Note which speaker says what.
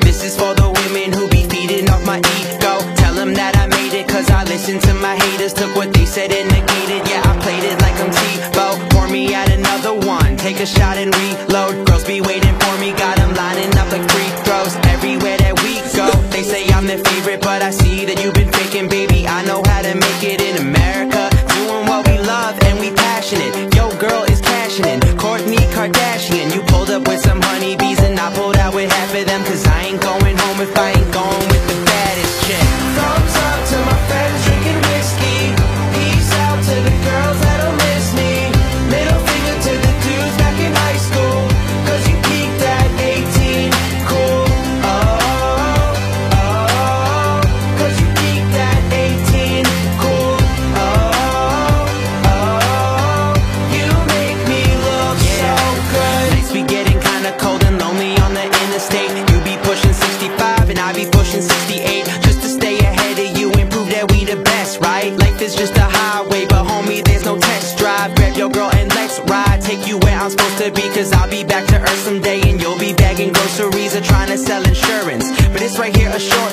Speaker 1: This is for the women who be feeding off my ego. Tell them that I made it, cause I listened to my haters. Took what they said and negated, yeah, I played it like I'm Tebow. Pour me out another one, take a shot and reload. Girls be waiting for me, got them lining up like free throws. Everywhere that we go, they say I'm their favorite, but I see that you've been faking, baby. I know how to make it in America, doing what we love and we passionate. Yo, girl is cashing in, Kourtney Kardashian. You pulled up with some honeybees and I pulled out with half of them, cause I ain't going home if I ain't going with the baddest chick. Thumbs up to my friends drinking whiskey. Peace out to the girls that'll miss me. Middle finger to the dudes back in high school, cause you peaked at 18. Cool. Cause you peaked at 18. Cool. You make me look so good. Nights be getting kinda cold and lonely on the interstate. You be pushing 65 and I be pushing 68, just to stay ahead of you and prove that we the best, right? Life is just a highway, but homie, there's no test drive. Grab your girl and let's ride, take you where I'm supposed to be, cause I'll be back to earth someday and you'll be bagging groceries or trying to sell insurance. But it's right here, assurance